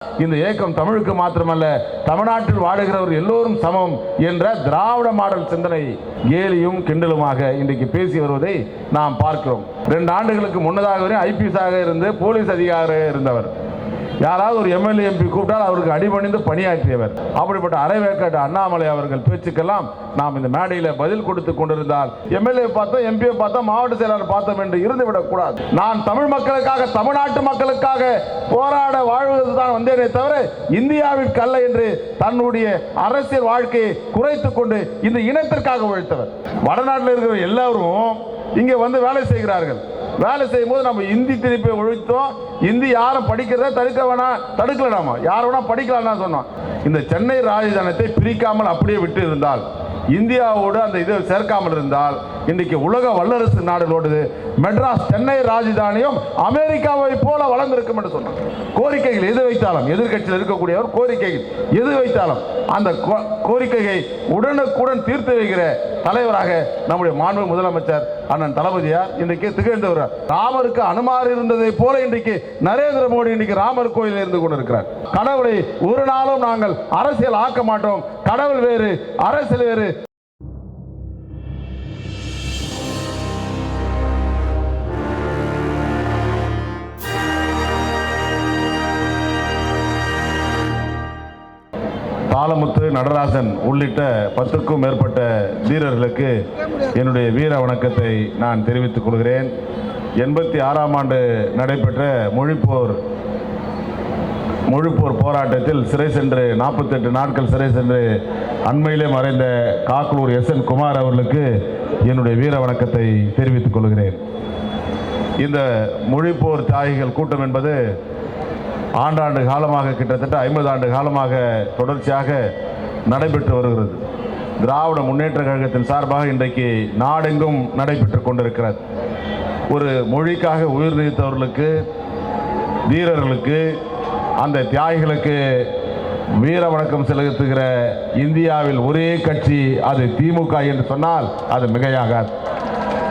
இந்த இயக்கம் தமிழுக்கு மாத்திரமல்ல, தமிழ்நாட்டில் வாழுகிறவர் எல்லோரும் சமம் என்ற திராவிட மாடல் சிந்தனை கேலியும் கிண்டலுமாக இன்றைக்கு பேசி வருவதை நாம் பார்க்கிறோம். 2 ஆண்டுகளுக்கு முன்னதாக வரை ஐபிஎஸ் இருந்து போலீஸ் அதிகாரியாக இருந்தவர். யாராவது ஒரு எம்எல்ஏ எம்பி கூப்பிட்டால் அவருக்கு அடிபணிந்து பணியாற்றியவர். அப்படிப்பட்ட அரைவேக்காட்டு அண்ணாமலை அவர்கள் பேச்சுக்கெல்லாம் நாம் இந்த மேடையில் பதில் கொடுத்து கொண்டிருந்தால், எம்எல்ஏ பார்த்தோம், எம்பியை பார்த்தோம், மாவட்ட செயலாளர் பார்த்தோம் என்று இருந்துவிடக் கூடாது. நான் தமிழ் மக்களுக்காக, தமிழ்நாட்டு மக்களுக்காக போராட வாழ்வதுதான் வந்தேனே தவிர இந்தியாவிற்கு அல்ல என்று தன்னுடைய அரசியல் வாழ்க்கையை குறைத்துக் கொண்டு இந்த இனத்திற்காக உழைத்தவர். வடநாட்டில் இருக்கிற எல்லாரும் இங்கே வந்து வேலை செய்கிறார்கள். வேலை செய்யும் போது நம்ம இந்தி திணிப்பை ஒழித்தோம். இந்தி யாரும் படிக்கிறத தடுக்க வேணாம், தடுக்கலாமா, யார் வேணா படிக்கலாம் சொன்னோம். இந்த சென்னை ராஜதானத்தை பிரிக்காமல் அப்படியே விட்டு இருந்தால், இந்தியாவோடு அந்த இதை சேர்க்காமல் இருந்தால், இன்றைக்கு உலக வல்லரசு நாடுகளோடு மெட்ராஸ் சென்னை ராஜதானியும் அமெரிக்காவை போல வளர்ந்திருக்கும் என்று சொன்னார். கோரிக்கைகள் எது வைத்தாலும், எதிர்கட்சியில் இருக்கக்கூடியவர் கோரிக்கைகள் எது வைத்தாலும் அந்த கோரிக்கையை உடனுக்குடன் தீர்த்து வைக்கிற தலைவராக நம்முடைய மாண்பு முதலமைச்சர் அண்ணன் தளபதியார் இன்றைக்கு திகழ்ந்து வருகிறார். ராமருக்கு அனுமார் இருந்ததை போல இன்றைக்கு நரேந்திர மோடி இன்றைக்கு ராமர் கோயிலில் இருந்து கொண்டிருக்கிறார். கடவுளை ஒரு நாளும் நாங்கள் அரசியல் ஆக்க மாட்டோம். கடவுள் வேறு, அரசியல் வேறு. தாளமுத்து, நடராசன் உள்ளிட்ட 10க்கும் மேற்பட்ட வீரர்களுக்கு என்னுடைய வீர வணக்கத்தை நான் தெரிவித்துக் கொள்கிறேன். 86ஆம் ஆண்டு நடைபெற்ற மொழிப்போர் போராட்டத்தில் சிறை சென்று 48 நாட்கள் சிறை சென்று அண்மையிலே மறைந்த காக்லூர் எஸ்.என். குமார் அவர்களுக்கு என்னுடைய வீர வணக்கத்தை தெரிவித்துக் கொள்கிறேன். இந்த மொழிப்போர் தியாகிகள் கூட்டம் என்பது ஆண்டாண்டு காலமாக, கிட்டத்தட்ட 50 ஆண்டு காலமாக தொடர்ச்சியாக நடைபெற்று வருகிறது. திராவிட முன்னேற்ற கழகத்தின் சார்பாக இன்றைக்கு நாடெங்கும் நடைபெற்று கொண்டிருக்கிறது. ஒரு மொழிக்காக உயிர் நீத்தவர்களுக்கு, வீரர்களுக்கு, அந்த தியாகிகளுக்கு வீர வணக்கம் செலுத்துகிற இந்தியாவில் ஒரே கட்சி அது திமுக என்று சொன்னால் அது மிகையாகாது.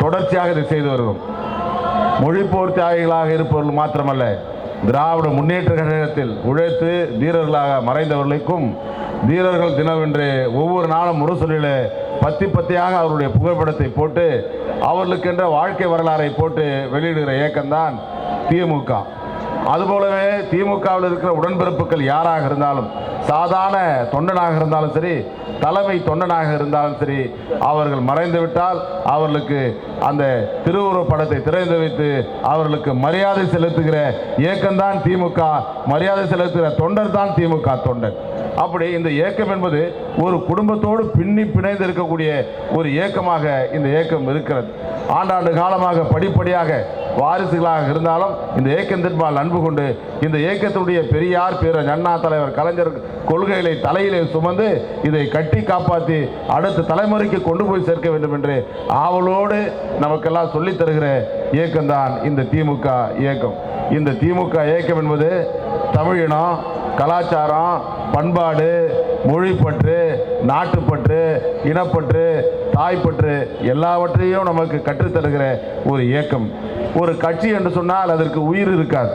தொடர்ச்சியாக இதை செய்து வருகிறோம். மொழிப்போர் தியாகிகளாக இருப்பவர்கள் மாத்திரமல்ல, திராவிட முன்னேற்ற கழகத்தில் உழைத்து வீரர்களாக மறைந்தவர்களுக்கும் வீரர்கள் தினம் என்று ஒவ்வொரு நாளும் முரசொலியில் பத்தியாக அவருடைய புகைப்படத்தை போட்டு அவர்களுக்கென்ற வாழ்க்கை வரலாறை போட்டு வெளியிடுகிற இயக்கம்தான் திமுக. அதுபோலவே திமுகவில் இருக்கிற உடன்பிறப்புகள் யாராக இருந்தாலும், சாதாரண தொண்டனாக இருந்தாலும் சரி, தலைமை தொண்டனாக இருந்தாலும் சரி, அவர்கள் மறைந்துவிட்டால் அவர்களுக்கு அந்த திருவுருவப் படத்தை திறந்து வைத்து அவர்களுக்கு மரியாதை செலுத்துகிற இயக்கம்தான் திமுக. மரியாதை செலுத்துகிற தொண்டர் தான் திமுக தொண்டர். அப்படி இந்த இயக்கம் என்பது ஒரு குடும்பத்தோடு பிணைந்து இருக்கக்கூடிய ஒரு இயக்கமாக இந்த இயக்கம் இருக்கிறது. ஆண்டாண்டு காலமாக படிப்படியாக வாரிசுகளாக இருந்தாலும் இந்த இயக்கத்தின்பால் அன்பு கொண்டு இந்த இயக்கத்துடைய பெரியார், அண்ணா, தலைவர் கலைஞர் கொள்கைகளை தலையிலே சுமந்து இதை கட்டி காப்பாற்றி அடுத்த தலைமுறைக்கு கொண்டு போய் சேர்க்க வேண்டும் என்று ஆவலோடு நமக்கெல்லாம் சொல்லித் தருகிற இயக்கம்தான் இந்த திமுக இயக்கம். இந்த திமுக இயக்கம் என்பது தமிழினம், கலாச்சாரம், பண்பாடு, மொழிப்பற்று, நாட்டுப்பற்று, இனப்பற்று, தாய்ப்பற்று எல்லாவற்றையும் நமக்கு கற்றுத்தருகிற ஒரு இயக்கம். ஒரு கட்சி என்று சொன்னால் அதற்கு உயிர் இருக்காது.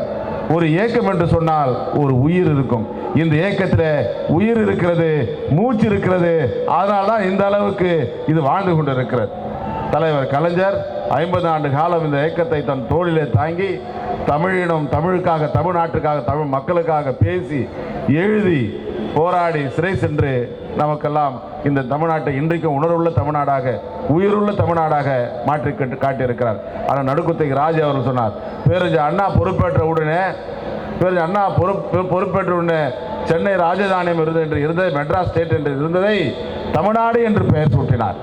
ஒரு இயக்கம் என்று சொன்னால் ஒரு உயிர் இருக்கும். இந்த இயக்கத்தில் உயிர் இருக்கிறது, மூச்சு இருக்கிறது. அதனால தான் இந்த அளவுக்கு இது வாழ்ந்து கொண்டு இருக்கிறது. தலைவர் கலைஞர் 50 ஆண்டு காலம் இந்த இயக்கத்தை தன் தோளிலே தாங்கி தமிழினம், தமிழுக்காக, தமிழ்நாட்டுக்காக, தமிழ் மக்களுக்காக பேசி எழுதி போராடி சிறை சென்று நமக்கெல்லாம் இந்த தமிழ்நாட்டை இன்றைக்கும் உணர்வுள்ள தமிழ்நாடாக, உயிருள்ள தமிழ்நாடாக மாற்றி காட்டியிருக்கிறார். ஆனால் நடுக்குத்தைக்கு ராஜ் அவர்கள் சொன்னார், பேரறிஞர் அண்ணா பொறுப்பேற்ற உடனே சென்னை ராஜதானியம் இருந்ததை மெட்ராஸ் ஸ்டேட் என்று இருந்ததை தமிழ்நாடு என்று பெயர் சூட்டினார்.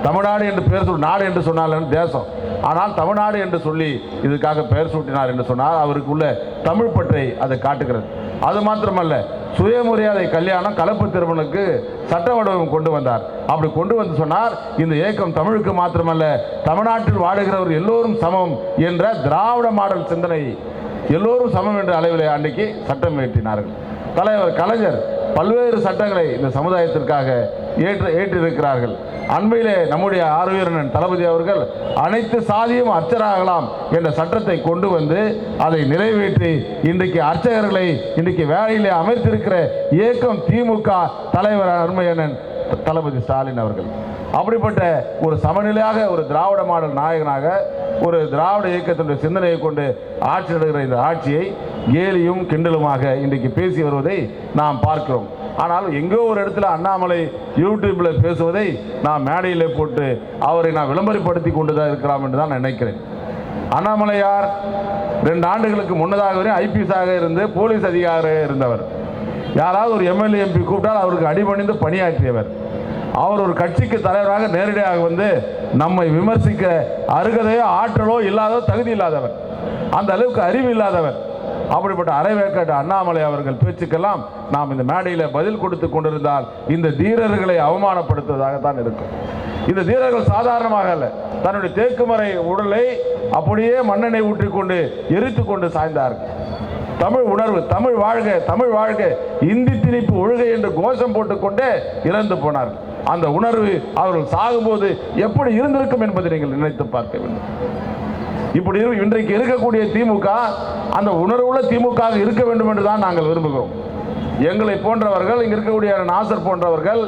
தமிழ்நாடு என்று பெயர் நாடு என்று சொன்னால் தேசம், ஆனால் தமிழ்நாடு என்று சொல்லி இதுக்காக பெயர் சூட்டினார் என்று சொன்னால் அவருக்கு உள்ள தமிழ் பற்றை அதை காட்டுகிறது. அது மாத்திரமல்ல, சுயமரியாதை கல்யாணம், கலப்பு திருமணத்துக்கு சட்ட வடிவம் கொண்டு வந்தார். அப்படி கொண்டு வந்து சொன்னார், இந்த இயக்கம் தமிழுக்கு மாத்திரமல்ல, தமிழ்நாட்டில் வாழுகிறவர் எல்லோரும் சமம் என்ற திராவிட மாடல் சிந்தனை, எல்லோரும் சமம் என்ற அளவில் அன்றைக்கு சட்டம் இயற்றினார்கள். தலைவர் கலைஞர் பல்வேறு சட்டங்களை இந்த சமுதாயத்திற்காக ஏற்றிருக்கிறார்கள். அண்மையிலே நம்முடைய ஆர்வீரன் தளபதி அவர்கள் அனைத்து சாதியும் அர்ச்சராகலாம் என்ற சட்டத்தை கொண்டு வந்து அதை நிறைவேற்றி இன்றைக்கு அர்ச்சகர்களை இன்றைக்கு வேலையிலே அமர்த்திருக்கிற இயக்கம் திமுக தலைவர் அருமையண்ணன் தளபதி ஸ்டாலின் அவர்கள். அப்படிப்பட்ட ஒரு சமநிலையாக ஒரு திராவிட மாடல் நாயகனாக ஒரு திராவிட இயக்கத்தினுடைய சிந்தனையை கொண்டு ஆட்சி நடக்கிற இந்த ஆட்சியை கேலியும் கிண்டலுமாக இன்றைக்கு பேசி வருவதை நாம் பார்க்கிறோம். ஆனால் எங்கோ ஒரு இடத்துல அண்ணாமலை யூடியூப்பில் பேசுவதை நான் மேடையில் போட்டு அவரை நான் விளம்பரப்படுத்தி கொண்டு தான் இருக்கிறான் என்று தான் நினைக்கிறேன். அண்ணாமலை யார்? 2 ஆண்டுகளுக்கு முன்னதாக வரை ஐபிஎஸ்ஸாக இருந்து போலீஸ் அதிகாரியாக இருந்தவர். யாராவது ஒரு எம்எல்ஏ எம்பி கூப்பிட்டால் அவருக்கு அடிபணிந்து பணியாற்றியவர். அவர் ஒரு கட்சிக்கு தலைவராக நேரடியாக வந்து நம்மை விமர்சிக்க அருகதையோ ஆற்றலோ இல்லாதோ தகுதி இல்லாதவர், அந்த அளவுக்கு அறிவு இல்லாதவர். அப்படிப்பட்ட அரைவேற்காட்டு அண்ணாமலை அவர்கள் பேச்சுக்கெல்லாம் நாம் இந்த மேடையில் பதில் கொடுத்து கொண்டிருந்தால் இந்த தீரர்களை அவமானப்படுத்துவதாகத்தான் இருக்கும். இந்த தீரர்கள் சாதாரணமாக அல்ல, தன்னுடைய தேக்குமறை உடலை அப்படியே மண்ணெண்ணெய் ஊற்றிக்கொண்டு எரித்து கொண்டு சாய்ந்தார்கள். தமிழ் உணர்வு, தமிழ் வாழ்க, தமிழ் வாழ்க, இந்தி திணிப்பு ஒழுக என்று கோஷம் போட்டுக்கொண்டே இறந்து போனார்கள். அந்த உணர்வு அவர்கள் சாகும்போது எப்படி இருந்திருக்கும் என்பதை நீங்கள் நினைத்து பார்க்க வேண்டும். இப்படி இன்றைக்கு இருக்கக்கூடிய திமுக அந்த உணர்வுள்ள திமுக இருக்க வேண்டும் என்று தான் நாங்கள் விரும்புகிறோம். எங்களை போன்றவர்கள், இங்கே இருக்கக்கூடிய நாசர் போன்றவர்கள்,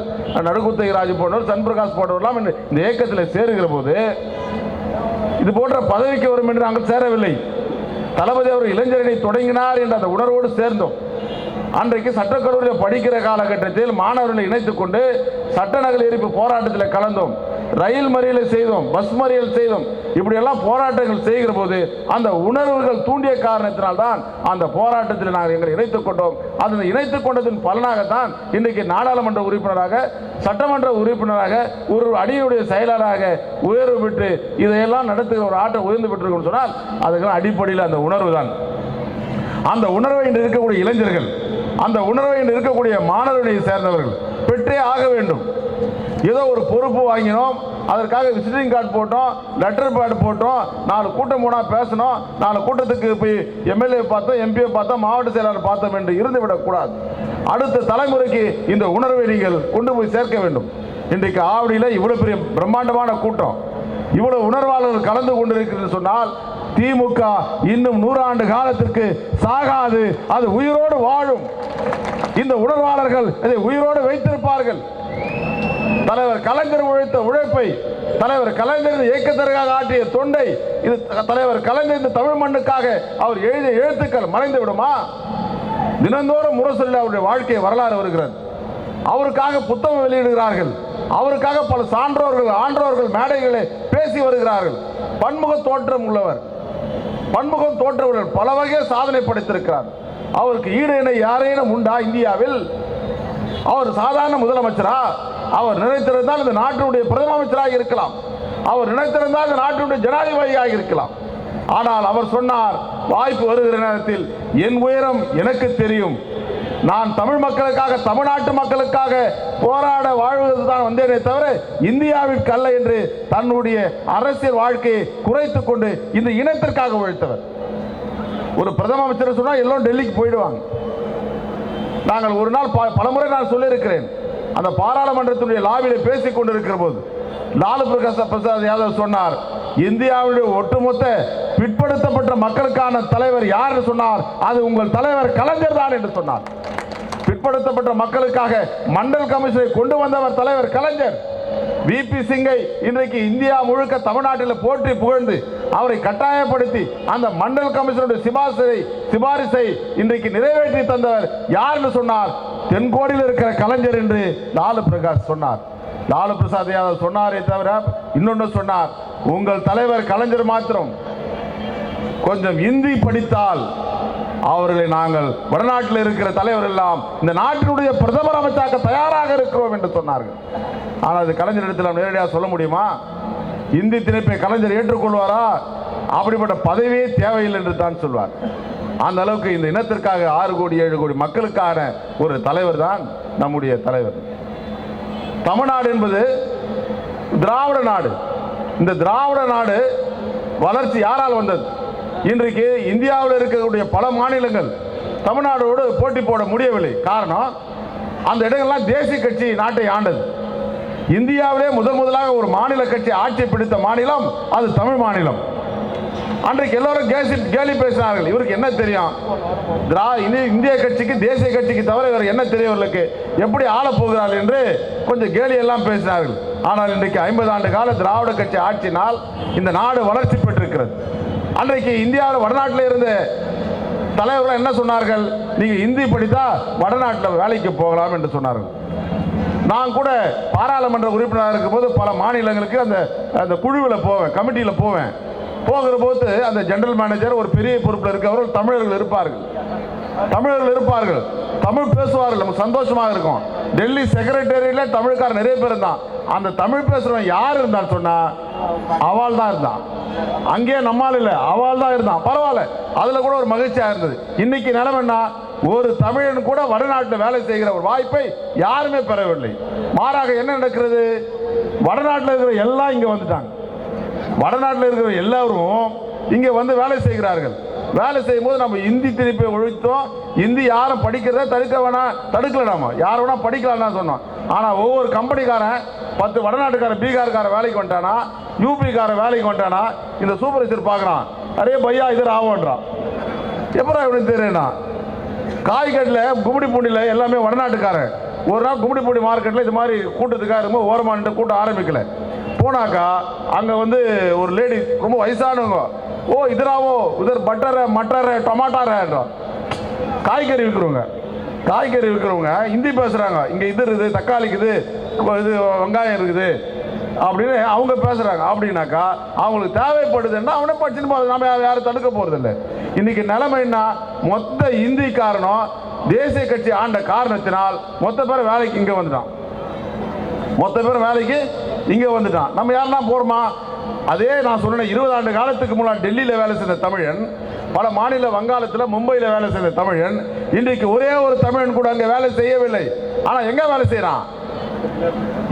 நடுக்குத்தை ராஜு போன்றவர், சன்பிரகாஷ் போன்றவர்களாம் இந்த இயக்கத்தில் சேருகிற போது இது போன்ற பதவிக்கு வரும் என்று நாங்கள் சேரவில்லை. தளபதி அவர் இளைஞரணி தொடங்கினார் என்ற அந்த உணர்வோடு சேர்ந்தோம். அன்றைக்கு சட்டக்கல்லூரியில் படிக்கிற காலகட்டத்தில் மாணவர்களை இணைத்துக் கொண்டு சட்ட நகல் எரிப்பு போராட்டத்தில் கலந்தோம். ரயில் மறியலை செய்தோம், பஸ் மறியல் செய்தோம். இப்படியெல்லாம் போராட்டங்கள் செய்கிற போது அந்த உணர்வுகள் தூண்டிய காரணத்தினால்தான் அந்த போராட்டத்தில் நாங்கள் எங்களை இணைத்துக் கொண்டோம். அதனை இணைத்துக் கொண்டதின் பலனாகத்தான் இன்றைக்கு நாடாளுமன்ற உறுப்பினராக, சட்டமன்ற உறுப்பினராக, ஒரு அணியுடைய செயலாளராக உயர்வு பெற்று இதையெல்லாம் நடத்துகிற ஒரு ஆட்டம் உயர்ந்து பெற்றிருக்கும் சொன்னால் அதுக்கெல்லாம் அடிப்படையில் அந்த உணர்வு தான். அந்த உணர்வை இன்று இருக்கக்கூடிய இளைஞர்கள், அந்த உணர்வை இன்று இருக்கக்கூடிய மாணவர்களை சேர்ந்தவர்கள் பெற்றே ஆக வேண்டும். ஏதோ ஒரு பொறுப்பு வாங்கினோம், அதற்காக விசிட்டிங் கார்டு போட்டோம், லெட்டர் பேட் போட்டோம், 4 கூட்டம் போனால் பேசணும், 4 கூட்டத்துக்கு போய் எம்எல்ஏ பார்த்தோம், எம்பியை பார்த்தோம், மாவட்ட செயலாளர் பார்த்தோம் என்று இருந்துவிடக்கூடாது. அடுத்த தலைமுறைக்கு இந்த உணர்வை நீங்கள் கொண்டு போய் சேர்க்க வேண்டும். இன்றைக்கு ஆவடியில் இவ்வளவு பெரிய பிரம்மாண்டமான கூட்டம், இவ்வளவு உணர்வாளர்கள் கலந்து கொண்டிருக்கிறது சொன்னால் திமுக இன்னும் 100 ஆண்டு காலத்திற்கு சாகாது, அது உயிரோடு வாழும். இந்த உணர்வாளர்கள் இதை உயிரோடு வைத்திருப்பார்கள். தலைவர் கலைஞர் உழைத்த உழைப்பை, தலைவர் கலைஞர் இயக்கத்திற்காக ஆற்றிய தொண்டை, இது தலைவர் கலைஞர் இந்த தமிழ் மண்ணுக்காக அவர் எழுதிய எழுத்துக்கள் மறைந்து விடுமா? தினந்தோறும் முரசொலியில் அவருடைய வாழ்க்கை வரலாறு வருகிறது. அவருக்காக புத்தகம் வெளியிடுகிறார்கள், அவருக்காக பல சான்றோர்கள் ஆன்றோர்கள் மேடைகளை பேசி வருகிறார்கள். பன்முக தோற்றம் உள்ளவர், பன்முகம் தோற்றவர்கள், பல வகையில் சாதனை படைத்திருக்கிறார். அவருக்கு ஈடு இணை யாரேனும் உண்டா இந்தியாவில்? அவர் சாதாரண முதலமைச்சரா? அவர் நினைத்திருந்தால் இந்த நாட்டினுடைய பிரதம அமைச்சராக இருக்கலாம், அவர் நினைத்திருந்தால் இந்த நாட்டினுடைய ஜனாதிபதியாக இருக்கலாம். ஆனால் அவர் சொன்னார், வாய்ப்பு வருகிற நேரத்தில் என் உயரம் எனக்கு தெரியும், நான் தமிழ் மக்களுக்காக, தமிழ்நாட்டு மக்களுக்காக போராட வாழ்வதற்கு தான் வந்தேனே தவிர இந்தியாவிற்கு அல்ல என்று தன்னுடைய அரசியல் வாழ்க்கையை குறைத்துக் கொண்டு இந்த இனத்திற்காக உழைத்தவர். ஒரு பிரதம அமைச்சர் சொன்னால் எல்லோரும் டெல்லிக்கு போயிடுவாங்க. நாங்கள் ஒரு நாள் பலமுறை நான் சொல்லியிருக்கிறேன், அந்த பாராளுமன்றத்துடைய லாபியில் பேசிக் கொண்டிருக்கிற போது லாலு பிரசாத் யாதவ் சொன்னார், இந்தியாவுடைய ஒட்டுமொத்த பிற்படுத்தப்பட்ட மக்களுக்கான தலைவர் யார் என்று சொன்னார், அது உங்கள் தலைவர் கலைஞர் தான் என்று சொன்னார். பிற்படுத்தப்பட்ட மக்களுக்காக மண்டல் கமிஷனை கொண்டு வந்தவர் தலைவர் கலைஞர். விபி சிங்கை இன்றைக்கு இந்தியா முழுக்க தமிழ்நாட்டில் போற்றி புகழ்ந்து அவரை கட்டாயப்படுத்தி அந்த மண்டல் கமிஷனுடைய சிபாரிசை இன்றைக்கு நிறைவேற்றி தந்தவர் யார் என்று சொன்னார், தென்கோடியில் இருக்கிற கலைஞர் என்று லாலு பிரகாஷ் சொன்னார். லாலு பிரசாத் யாதவ் சொன்னாரே தவிர இன்னொன்று சொன்னார், உங்கள் தலைவர் கலைஞர் மாத்திரம் கொஞ்சம் இந்தி படித்தால் அவர்களை நாங்கள் வடநாட்டில் இருக்கிற தலைவர் எல்லாம் இந்த நாட்டினுடைய பிரதமர் அமைச்சாக்க தயாராக இருக்கிறோம் என்று சொன்னார்கள். ஆனால் அது கலைஞரிடத்தில் நாம் நேரடியாக சொல்ல முடியுமா? இந்தி திணிப்பை கலைஞர் ஏற்றுக்கொள்வாரா? அப்படிப்பட்ட பதவியே தேவையில்லை என்று தான் சொல்வார். அந்த அளவுக்கு இந்த இனத்திற்காக 6 கோடி 7 கோடி மக்களுக்கான ஒரு தலைவர் தான் நம்முடைய தலைவர். தமிழ்நாடு என்பது திராவிட நாடு. இந்த திராவிட நாடு வளர்ச்சி யாரால் வந்தது? இன்றைக்கு இந்தியாவில் இருக்கக்கூடிய பல மாநிலங்கள் தமிழ்நாடோடு போட்டி போட முடியவில்லை. காரணம், அந்த இடங்கள்லாம் தேசிய கட்சி நாட்டை ஆண்டது. இந்தியாவிலே முதலாக ஒரு மாநில கட்சி ஆட்சி பிடித்த மாநிலம் அது தமிழ் மாநிலம். அன்றைக்கு எல்லாரும் கேலி பேசினார்கள். இவருக்கு என்ன தெரியும், இந்திய கட்சிக்கு தேசிய கட்சிக்கு தவிர இவர் என்ன தெரியும், இவர்களுக்கு எப்படி ஆளப் போகிறார்கள் என்று கொஞ்சம் கேலி எல்லாம் பேசினார்கள். ஆனால் இன்றைக்கு 50 ஆண்டு கால திராவிட கட்சி ஆட்சினால் இந்த நாடு வளர்ச்சி பெற்றிருக்கிறது. அன்றைக்கு இந்தியாவில் வடநாட்டில் இருந்த தலைவர்கள் என்ன சொன்னார்கள், நீங்க இந்தி படித்தா வடநாட்டில் வேலைக்கு போகலாம் என்று சொன்னார்கள். நான் கூட பாராளுமன்ற உறுப்பினராக இருக்கும் போது பல மாநிலங்களுக்கு அந்த குழுவில் போவேன், கமிட்டியில் போவேன். போகிற போது அந்த ஜெனரல் மேனேஜர் ஒரு பெரிய பொறுப்பில் இருக்கவர்கள் தமிழர்கள் இருப்பார்கள், தமிழ் பேசுவார்கள். நமக்கு சந்தோஷமாக இருக்கும். டெல்லி செக்ரட்டேரியட்ல தமிழ்காரர் நிறைய பேர் இருந்தான். அந்த தமிழ் பேசுறவன் யார் இருந்தான்னு சொன்னா அவள் தான் இருந்தான். அங்கேயே நம்மால் இல்லை, அவள் தான் இருந்தான். பரவாயில்ல, அதுல கூட ஒரு மகிழ்ச்சியா இருந்தது. இன்னைக்கு நிலைமைன்னா ஒரு தமிழன் கூட வடநாட்டில் வேலை செய்கிற ஒரு வாய்ப்பை யாருமே பெறவில்லை. மாறாக என்ன நடக்கிறது, வடநாட்டில் இருக்கிற எல்லாம் இங்க வந்துட்டாங்க. வடநாட்டில் இருக்கிற எல்லாரும் இங்க வந்து வேலை செய்கிறார்கள். வேலை செய்யும் போது நம்ம இந்தி திருப்பி ஒழித்தோம். இந்தி யாரும் படிக்கிறத தடுக்கல, நாம யார் வேணா படிக்கலாம் சொன்னோம். ஆனா ஒவ்வொரு கம்பெனிக்காரன் 10 வடநாட்டுக்காரன் பீகார்கார வேலைக்கு வந்துட்டானா, யூபிக்கார வேலைக்கு வந்துட்டானா, இந்த சூப்பர்வைசர் பார்க்கறான், அரே பையா இதர் ஆகும்ன்றான். எப்படா இப்படி தெரியும்னா, காய்கறியில் கும்மிடிப்பூண்டியில் எல்லாமே வடநாட்டுக்காரன். ஒரு நாள் கும்மிடிப்பூண்டி மார்க்கெட்டில் இது மாதிரி கூட்டத்துக்காக இருக்கும், ஓரமான கூட்டம் ஆரம்பிக்கல. போனாக்கா அங்கே வந்து ஒரு லேடி ரொம்ப வயசானவங்க, ஓ இதராவோ இதர் பட்டரை மட்டரை டொமாட்டோரா, காய்கறி விற்கிறவங்க ஹிந்தி பேசுகிறாங்க. இங்கே இது இருக்குது, தக்காளிக்குது, இது வெங்காயம் இருக்குது அப்படின்னு அவங்க பேசுகிறாங்க. அப்படின்னாக்கா அவங்களுக்கு தேவைப்படுதுன்னா அவனே படிச்சுன்னு போகுது, நம்ம யாரும் தடுக்க போகிறதில்லை. இன்னைக்கு நிலைமைன்னா மொத்த இந்தி காரணம் தேசிய கட்சி ஆண்ட காரணத்தினால் மொத்த பேர் வேலைக்கு இங்கே வந்துட்டான். நம்ம யாருன்னா போறோமா? அதே நான் சொன்னேன், 20 ஆண்டு காலத்துக்கு முன்னாடி டெல்லியில் வேலை செய்த தமிழன், பல மாநில வங்காளத்தில் மும்பையில் வேலை செய்த தமிழன், இன்றைக்கு ஒரே ஒரு தமிழன் கூட அங்கே வேலை செய்யவில்லை. ஆனா எங்க வேலை செய்யறான்?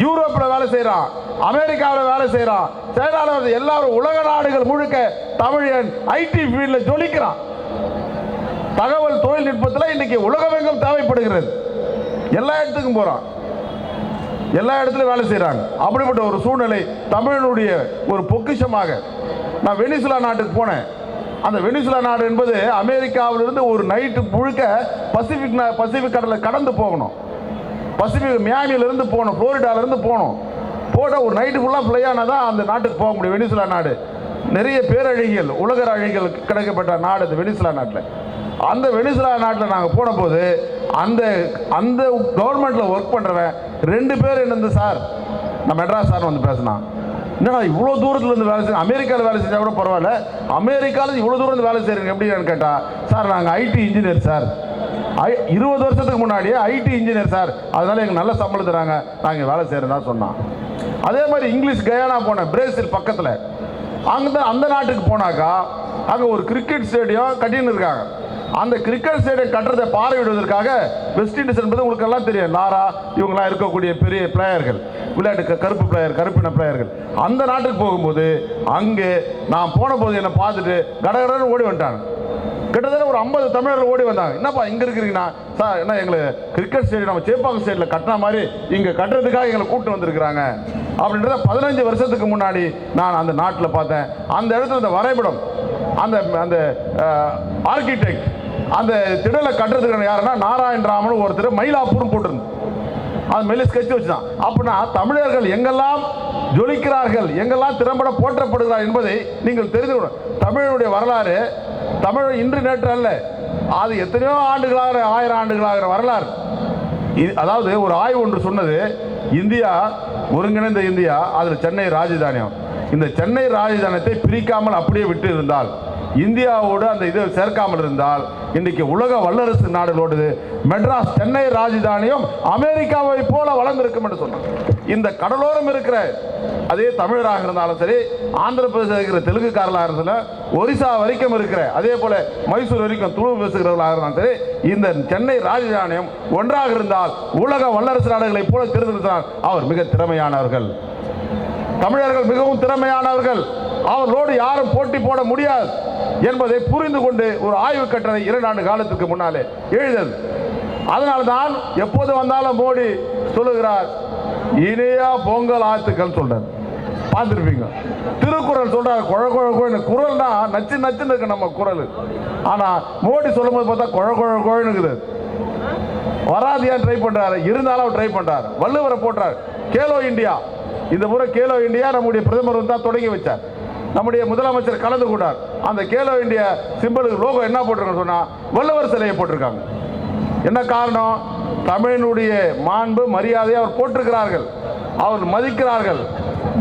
யூரோப்பில் வேலை செய்யறான், அமெரிக்காவில் வேலை செய்யறான், சைனாவில். எல்லாரும் உலக நாடுகள் முழுக்க தமிழன் ஐடி ஃபீல்டில் ஜொலிக்கிறான். தகவல் தொழில்நுட்பத்தில் இன்னைக்கு உலகமெங்கும் தேவைப்படுகிறது. எல்லா இடத்துக்கும் போறான், எல்லா இடத்துலையும் வேலை செய்கிறாங்க. அப்படிப்பட்ட ஒரு சூழ்நிலை தமிழனுடைய ஒரு பொக்கிஷமாக. நான் வெனிசுலா நாட்டுக்கு போனேன். அந்த வெனிசுலா நாடு என்பது அமெரிக்காவிலிருந்து ஒரு நைட்டு முழுக்க பசிபிக் கடலை கடந்து போகணும். மியாமியிலிருந்து போகணும், புளோரிடாவிலிருந்து போகணும். ஒரு நைட்டு ஃபுல்லாக ஃப்ளை ஆனால் தான் அந்த நாட்டுக்கு போக முடியும். வெனிசுலா நாடு நிறைய பேரழிகள், உலக அழிகள் கிடைக்கப்பட்ட நாடு அந்த வெனிசுலா நாட்டில். அந்த வெனிசுலா நாட்டில் நாங்கள் போன போது அந்த கவர்மெண்ட்டில் ஒர்க் பண்ணுறவன் 2 பேர் என்னது சார், நான் மெட்ராஸ் சார் வந்து பேசினான். என்னடா இவ்வளோ தூரத்துலேருந்து வேலை செய்ய, அமெரிக்காவில் வேலை செஞ்சால் கூட பரவாயில்ல, அமெரிக்காவில் இவ்வளோ தூரம் வேலை செய்கிறீங்க எப்படின்னு கேட்டால், சார் நாங்கள் ஐடி இன்ஜினியர் சார், 20 வருஷத்துக்கு முன்னாடியே ஐடி இன்ஜினியர் சார், அதனால எங்களுக்கு நல்ல சம்பளம் தராங்க, நாங்கள் வேலை செய்கிறதா சொன்னான். அதே மாதிரி இங்கிலீஷ் கயானா போனேன், பிரேசில் பக்கத்தில். அந்த நாட்டுக்கு போனாக்கா அங்கே ஒரு கிரிக்கெட் ஸ்டேடியம் கட்டின்னு இருக்காங்க. அந்த கிரிக்கெட் ஸ்டேடியம் கட்டுறதை பார்வையிடுவதற்காக வெஸ்ட் இண்டீஸ் என்பது உங்களுக்கு எல்லாம் தெரியும், லாரா இவங்கெல்லாம் இருக்கக்கூடிய பெரிய பிளேயர்கள், விளையாட்டு கருப்பின பிளேயர்கள். அந்த நாட்டுக்கு போகும்போது அங்கே நான் போன போது என்னை பார்த்துட்டு கடகடன்னு ஓடி வந்துட்டாங்க. கிட்டத்தட்ட ஒரு 50 தமிழர்கள் ஓடி வந்தாங்க. என்னப்பா இங்கே இருக்கிறீங்கன்னா, சார் என்ன எங்களை கிரிக்கெட் ஸ்டேடியம் நம்ம சேப்பாக்கம் ஸ்டேடியில் கட்டின மாதிரி இங்கே கட்டுறதுக்காக எங்களை கூப்பிட்டு வந்திருக்கிறாங்க அப்படின்றத 15 வருஷத்துக்கு முன்னாடி நான் அந்த நாட்டில் பார்த்தேன். அந்த இடத்துல அந்த வரைபடம், அந்த ஆர்கிடெக்ட் அந்த திடலை கட்டுறதுக்கு யாருன்னா நாராயண ராமன் ஒருத்தர் மயிலாப்பூர்னு போட்டிருந்து அது மேலே ஸ்கெட்ச் வச்சுதான். அப்படின்னா தமிழர்கள் எங்கெல்லாம் ஜொலிக்கிறார்கள், எங்கெல்லாம் திறம்பட போற்றப்படுகிறார் என்பதை நீங்கள் தெரிந்து கொள்ளணும். தமிழனுடைய வரலாறு தமிழ் இன்று நேற்று அல்ல, அது எத்தனையோ ஆண்டுகளாக 1000 ஆண்டுகளாகிற வரலாறு. அதாவது ஒரு ஆய்வு ஒன்று சொன்னது, இந்தியா ஒருங்கிணைந்த இந்தியா, அதில் சென்னை ராஜதானியம். இந்த சென்னை ராஜதானியத்தை பிரிக்காமல் அப்படியே விட்டு இருந்தால், இந்தியாவோடு அந்த இதை சேர்க்காமல் இருந்தால், இன்றைக்கு உலக வல்லரசு நாடுகளோடு மெட்ராஸ் சென்னை ராஜதானியம் அமெரிக்காவை போல வளர்ந்திருக்கும் என்று சொன்னார். இந்த கடலோரம் இருக்கிற அதே தமிழராக இருந்தாலும் சரி, ஆந்திர பிரதேச இருக்கிற தெலுங்குக்காரர்களாக இருந்தாலும், ஒரிசா வரைக்கும் இருக்கிற, அதே போல மைசூர் வரைக்கும் துளு பேசுகிறவர்களாக இருந்தாலும் சரி, இந்த சென்னை ராஜதானியம் ஒன்றாக இருந்தால் உலக வல்லரசு நாடுகளை போல தெரிந்திருந்தால் அவர் மிக திறமையானவர்கள். தமிழர்கள் மிகவும் திறமையானவர்கள், அவர்களோடு யாரும் போட்டி போட முடியாது என்பதை புரிந்து கொண்டு ஒரு ஆய்வு கட்டுரை 2 ஆண்டு காலத்துக்கு முன்னாலே எழுதல். அதனால்தான் எப்போது வந்தாலும் மோடி சொல்லுகிறார், இனியா பொங்கல் ஆத்துக்கள் சொல்றாரு, பார்த்துருப்பீங்க. திருக்குறள் சொல்றாரு குழ குழ கோயின்னு. குரல்னா நச்சு நச்சுன்னு இருக்கு நம்ம குரல். ஆனா மோடி சொல்லும் போது பார்த்தா குழ குழ கோயின்னு இருக்குது. வராதியா ட்ரை பண்றாரு, இருந்தாலும் அவர் ட்ரை பண்றாரு. வள்ளுவரை போட்டார். கேலோ இந்தியா, இந்த முறை கேலோ இந்தியா நம்முடைய பிரதமர் தான் தொடங்கி வச்சார். நம்முடைய முதலமைச்சர் கலந்து கொண்டார். அந்த கேலோ இந்தியா சிம்பிளுக்கு லோகோ என்ன போட்டிருக்காங்க சொன்னா வள்ளுவர் சிலையை போட்டிருக்காங்க. என்ன காரணம்? தமிழனுடைய மாண்பு மரியாதையை அவர் போட்டிருக்கிறார்கள், அவர் மதிக்கிறார்கள்.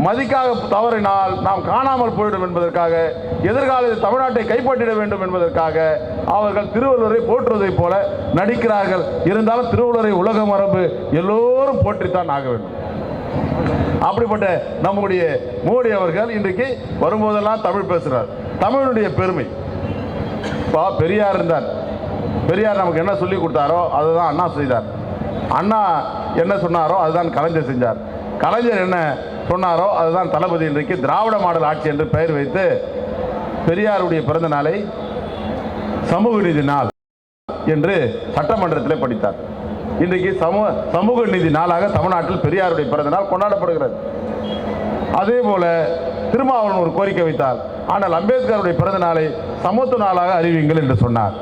மதிக்காக தவறினால் நாம் காணாமல் போயிடும் என்பதற்காக, எதிர்காலத்தில் தமிழ்நாட்டை கைப்பற்றிட வேண்டும் என்பதற்காக அவர்கள் திருவள்ளுவரை போற்றுவதை போல நடிக்கிறார்கள். இருந்தாலும் திருவள்ளுவரை உலக மரபு எல்லோரும் போற்றித்தான் ஆக வேண்டும். அப்படிப்பட்ட நம்முடைய மோடி அவர்கள் இன்றைக்கு வரும்போதெல்லாம் தமிழ் பேசுறார். தமிழுடைய பெருமை. பெரியார் இருந்தார். பெரியார் நமக்கு என்ன சொல்லி கொடுத்தாரோ அதுதான் அண்ணா செய்தார். அண்ணா என்ன சொன்னாரோ அதுதான் கலைஞர் செஞ்சார். கலைஞர் என்ன சொன்னாரோ அதுதான் தளபதி இன்றைக்கு திராவிட மாடல் ஆட்சி என்று பெயர் வைத்து பெரியாருடைய பிறந்த நாளை சமூக நீதி நாள் என்று சட்டமன்றத்தில் படித்தார். இன்றைக்கு சமூக நீதி நாளாக தமிழ்நாட்டில் பெரியாருடைய பிறந்த நாள் கொண்டாடப்படுகிறது. அதே போல திருமாவளவன் ஒரு கோரிக்கை வைத்தார். ஆனால் அம்பேத்கருடைய பிறந்த நாளை சமத்துவ நாளாக அறிவியுங்கள் என்று சொன்னார்.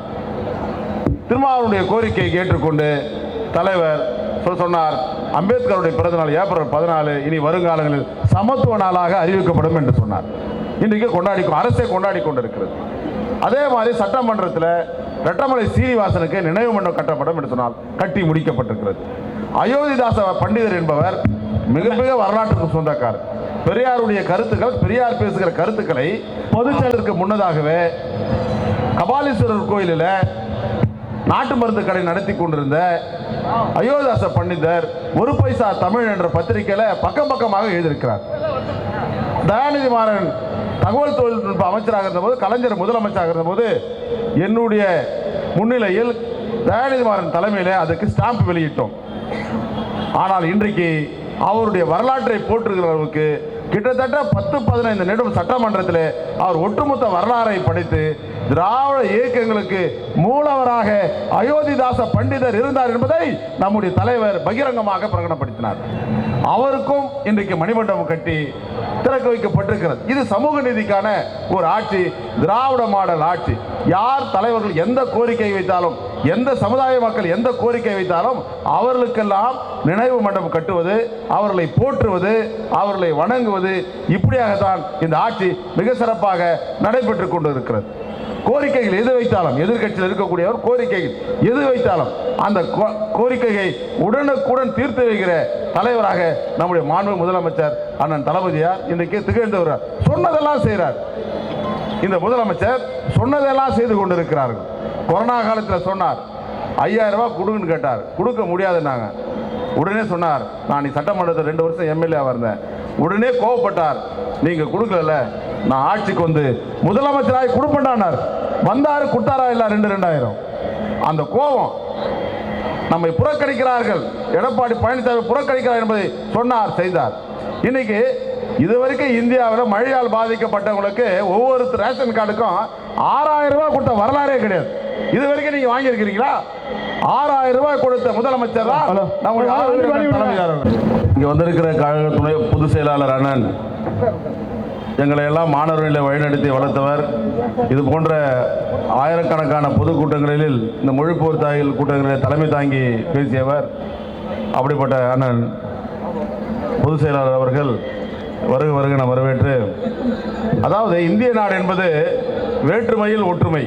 திருமாவளவனுடைய கோரிக்கையை ஏற்றுக்கொண்டு தலைவர் சொன்னார், அம்பேத்கருடைய பிறந்த நாள் ஏப்ரல் 14, இனி வருங்காலங்களில் சமத்துவ நாளாக அறிவிக்கப்படும் என்று சொன்னார். இன்றைக்கு அரசே கொண்டாடி கொண்டிருக்கிறது. அதே மாதிரி சட்டமன்றத்தில் ரெட்டமலை சீனிவாசனுக்கு நினைவு மண்டபம் கட்டப்படும் என்று சொன்னால் கட்டி முடிக்கப்பட்டிருக்கிறது. அயோத்திதாச பண்டிதர் என்பவர் மிக மிக வரலாற்றுக்கு சொந்தக்காரர். பெரியாருடைய கருத்துக்கள், பெரியார் பேசுகிற கருத்துக்களை பொதுச்செயலருக்கு முன்னதாகவே கபாலீஸ்வரர் கோயிலில் நாட்டு மருந்து கடை நடத்தி கொண்டிருந்த அயோத்திதாச பண்டிதர் ஒரு பைசா தமிழ் என்ற பத்திரிகையில பக்கம் பக்கமாக எழுதியிருக்கிறார். தயாநிதி மாறன் தகவல் தொழில்நுட்ப அமைச்சராக இருந்தபோது, கலைஞர் முதலமைச்சராக இருந்தபோது என்னுடைய முன்னிலையில் தயாநிதி மாறன் தலைமையில் அதுக்கு ஸ்டாம்ப் வெளியிட்டோம். ஆனால் இன்றைக்கு அவருடைய வரலாற்றை போற்றுகிறவர்களுக்கு கிட்டத்தட்ட 10-15 நிமிடம் சட்டமன்றத்தில் அவர் ஒட்டுமொத்த வரலாறை படித்து திராவிட இயக்கங்களுக்கு மூலவராக அயோத்திதாச பண்டிதர் இருந்தார் என்பதை நம்முடைய தலைவர் பகிரங்கமாக பிரகடனப்படுத்தினார். அவருக்கும் இன்றைக்கு மணிமண்டபம் கட்டி திறக்க வைக்கப்பட்டிருக்கிறது. இது சமூக நீதிக்கான ஒரு ஆட்சி, திராவிட மாடல் ஆட்சி. யார் தலைவர்கள் எந்த கோரிக்கை வைத்தாலும், எந்த சமுதாய மக்கள் எந்த கோரிக்கை வைத்தாலும் அவர்களுக்கெல்லாம் நினைவு மண்டபம் கட்டுவது, அவர்களை போற்றுவது, அவர்களை வணங்குவது, இப்படியாகத்தான் இந்த ஆட்சி மிக சிறப்பாக நடைபெற்றுக் கொண்டிருக்கிறது. கோரிக்கைகள் எது வைத்தாலும், எதிர்கட்சியில் இருக்கக்கூடியவர் கோரிக்கைகள் எது வைத்தாலும் அந்த கோரிக்கையை உடனுக்குடன் தீர்த்து வைக்கிற தலைவராக நம்முடைய மாண்பு முதலமைச்சர் அண்ணன் தளபதியார் இன்றைக்கு திகழ்ந்து வருகிறார். சொன்னதெல்லாம் செய்கிறார். இந்த முதலமைச்சர் சொன்னதெல்லாம் செய்து கொண்டிருக்கிறார்கள். கொரோனா காலத்தில் சொன்னார் 5000 ரூபாய் கொடுங்கன்னு கேட்டார், கொடுக்க முடியாதுன்னாங்க. உடனே சொன்னார், நான் சட்டமன்றத்தில் 2 வருஷம் எம்எல்ஏவாக இருந்தேன். உடனே கோவப்பட்டார், நீங்கள் கொடுக்கல, நான் ஆட்சிக்கு வந்து முதலமைச்சராக கொடுப்பேன்டானார். வந்தாரு, கொடுத்தாரா இல்லை 2000. அந்த கோபம் நம்மை புறக்கணிக்கிறார்கள், எடப்பாடி பழனிசாமி புறக்கணிக்கிறார் என்பதை சொன்னார், செய்தார். இன்னைக்கு இதுவரைக்கும் இந்தியாவில் மழையால் பாதிக்கப்பட்டவங்களுக்கு ஒவ்வொரு ரேஷன் கார்டுக்கும் 6000 ரூபாய் கொடுத்த வரலாறே கிடையாது. இது வரைக்கும் நீங்க வாங்கியிருக்கிறீங்களா? 6000 ரூபாய் கொடுத்த முதலமைச்சர் இங்க வந்திருக்கிற கழக துணை பொதுச் செயலாளர் அண்ணன் எங்களை எல்லாம் மாணவர்களை வழிநடத்தி வளர்த்தவர். இது போன்ற ஆயிரக்கணக்கான பொதுக்கூட்டங்களில் இந்த மொழிப்போர் தாயில் கூட்டங்களில் தலைமை தாங்கி பேசியவர். அப்படிப்பட்ட அண்ணன் பொதுச் செயலாளர் அவர்கள் வருக வருக நான் வரவேற்று, அதாவது இந்திய நாடு என்பது வேற்றுமையில் ஒற்றுமை,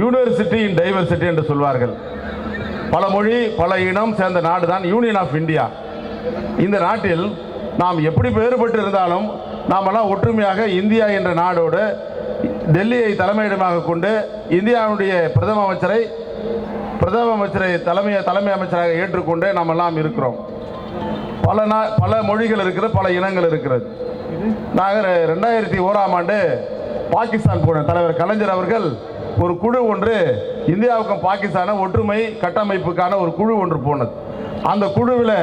யூனிவர்சிட்டி இன் டைவர்சிட்டி என்று சொல்வார்கள். பல மொழி பல இனம் சேர்ந்த நாடு தான் யூனியன் ஆஃப் இந்தியா. இந்த நாட்டில் நாம் எப்படி வேறுபட்டு இருந்தாலும் நாமெல்லாம் ஒற்றுமையாக இந்தியா என்ற நாடோடு டெல்லியை தலைமையிடமாக கொண்டு இந்தியாவுடைய பிரதம அமைச்சரை தலைமை அமைச்சராக ஏற்றுக்கொண்டு நாம் எல்லாம் இருக்கிறோம். பல மொழிகள் இருக்கிறது, பல இனங்கள் இருக்கிறது. நாங்கள் 2001ஆம் ஆண்டு பாகிஸ்தான் போன தலைவர் கலைஞர் அவர்கள் ஒரு குழு ஒன்று இந்தியாவுக்கும் பாகிஸ்தான ஒற்றுமை கட்டமைப்புக்கான ஒரு குழு ஒன்று போனது. அந்த குழுவில்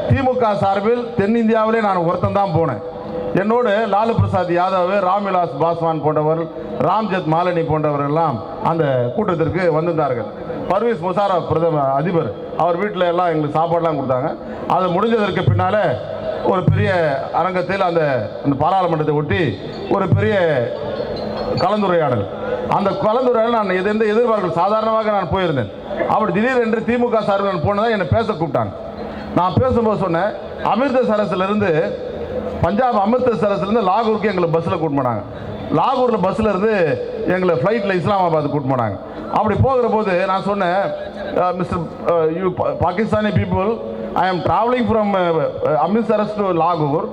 திமுக சார்பில் தென்னிந்தியாவிலே நான் ஒருத்தன் தான் போனேன். என்னோடு லாலு பிரசாத் யாதவ், ராம்விலாஸ் பாஸ்வான் போன்றவர்கள், ராம்ஜெத் மாலினி போன்றவர்கள் எல்லாம் அந்த கூட்டத்திற்கு வந்திருந்தார்கள். பர்வேஸ் முஷாரப் பிரதமர் அதிபர் அவர் வீட்டில் எல்லாம் எங்களுக்கு சாப்பாடுலாம் கொடுத்தாங்க. அது முடிஞ்சதற்கு பின்னால் ஒரு பெரிய அரங்கத்தில் அந்த பாராளுமன்றத்தை ஒட்டி ஒரு பெரிய கலந்துரையாடல். அந்த கலந்துரையாடல் நான் எந்த எதிர்பார்க்கல, சாதாரணமாக நான் போயிருந்தேன். அப்படி திடீரென்று திமுக சார்பில் நான் போனதான் என்னை பேச கூப்பிட்டாங்க. நான் பேசும்போது சொன்னேன், அமிர்தசரஸ்லேருந்து பஞ்சாப் அமிர்தசரஸ்லேருந்து லாகூருக்கு எங்களை பஸ்ஸில் கூட்டு போனாங்க. லாகூரில் பஸ்ஸில் இருந்து எங்களை ஃப்ளைட்டில் இஸ்லாமாபாத் கூட்டு போனாங்க. அப்படி போகிற போது நான் சொன்னேன், mister you Pakistani people, I am travelling from Amritsar to லாகூர்.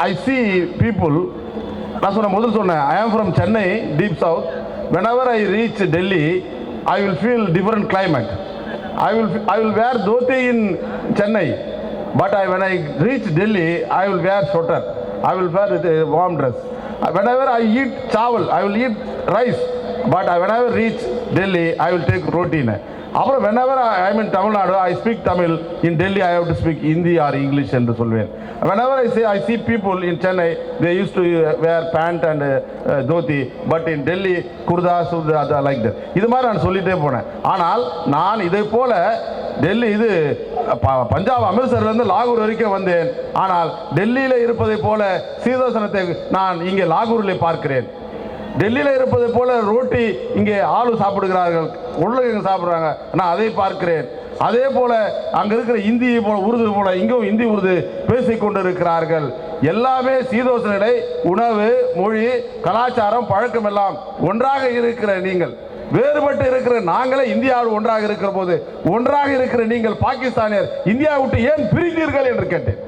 I see people. நான் முதல் சொன்னேன், I am from Chennai deep south. whenever I reach Delhi, I will feel different climate. I will wear dhoti in Chennai, but when I reach Delhi, I will wear sweater. I will wear a warm dress. Whenever I eat chawal, I will eat rice, but whenever I reach Delhi, I will take roti. அப்புறம் whenever I am in Tamil Nadu, I speak Tamil. In Delhi, I have to speak Hindi or English என்று சொல்வேன். Whenever I see people in Chennai, they used to wear pant and dhoti, but in Delhi, kurda, surda, like that. இது மாதிரி நான் சொல்லிட்டே போனேன். ஆனால் நான் இதை போல டெல்லி இது பஞ்சாப் அமிர்தசர்லேருந்து லாகூர் வரைக்கும் வந்தேன். ஆனால் டெல்லியில் இருப்பதை போல சீதோசனத்தை நான் இங்கே லாகூரில் பார்க்கிறேன். டெல்லியில் இருப்பதை போல ரோட்டி இங்கே ஆளு சாப்பிடுகிறார்கள், உருளைக்கிழங்கு சாப்பிட்றாங்க, நான் அதை பார்க்கிறேன். அதே போல அங்கே இருக்கிற இந்தி போல உருது போல இங்கும் இந்தி உருது பேசிக்கொண்டு இருக்கிறார்கள். எல்லாமே சீதோசனை, உணவு, மொழி, கலாச்சாரம், பழக்கம் எல்லாம் ஒன்றாக இருக்கிற நீங்கள், வேறுபட்டு இருக்கிற நாங்களே இந்தியாவோடு ஒன்றாக இருக்கிற போது ஒன்றாக இருக்கிற நீங்கள் பாகிஸ்தானியர் இந்தியாவை விட்டு ஏன் பிரிந்தீர்கள் என்று கேட்டேன்.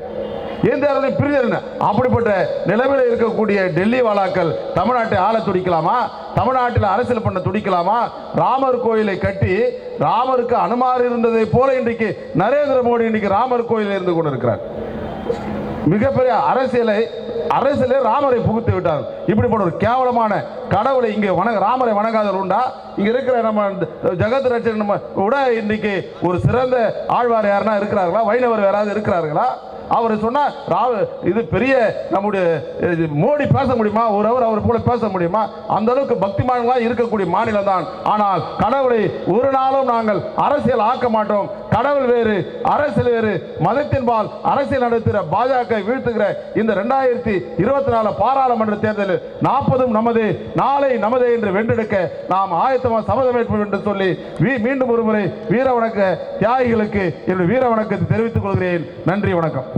ஏன் பிரிஞ்சு அப்படிப்பட்ட நிலைமையில் இருக்கக்கூடிய டெல்லி வாலாக்கள் தமிழ்நாட்டை ஆள துடிக்கலாமா? தமிழ்நாட்டில் அரசியல் பண்ண துடிக்கலாமா? ராமர் கோயிலை கட்டி ராமருக்கு அனுமார் இருந்ததை போல இன்றைக்கு நரேந்திர மோடி இன்னைக்கு ராமர் கோயிலில் இருந்து கொண்டிருக்கிறார். மிகப்பெரிய அரசியலை ராமரை புகுத்து விட்டார். இப்படிப்பட்ட ஒரு கேவலமான கடவுளை இங்கே ராமரை வணங்காதவர் உண்டா? இங்க இருக்கிற நம்ம ஜெகத் ரட்சகன் விட இன்னைக்கு ஒரு சிறந்த ஆழ்வார் யாருன்னா இருக்கிறார்களா? வைணவர் யாராவது இருக்கிறார்களா? அவர் சொன்னா இது பெரிய நம்முடைய மோடி பேச முடியுமா? ஒரு அவர் போல பேச முடியுமா? அந்த அளவுக்கு பக்திமான்களாக இருக்கக்கூடிய மாநிலம் தான். ஆனால் கடவுளை ஒரு நாளும் நாங்கள் அரசியல் ஆக்க மாட்டோம். கடவுள் வேறு, அரசியல் வேறு. மதத்தின்பால் அரசியல் நடத்துகிற பாஜக வீழ்த்துகிற இந்த 2024 பாராளுமன்ற தேர்தலில் 40 நமது, நாளை நமது என்று வென்றெடுக்க நாம் ஆயத்தமாக சபதமேற்போம் என்று சொல்லி மீண்டும் ஒரு முறை வீர வணக்க தியாகிகளுக்கு என்னுடைய வீர வணக்கத்தை தெரிவித்துக் கொள்கிறேன். நன்றி, வணக்கம்.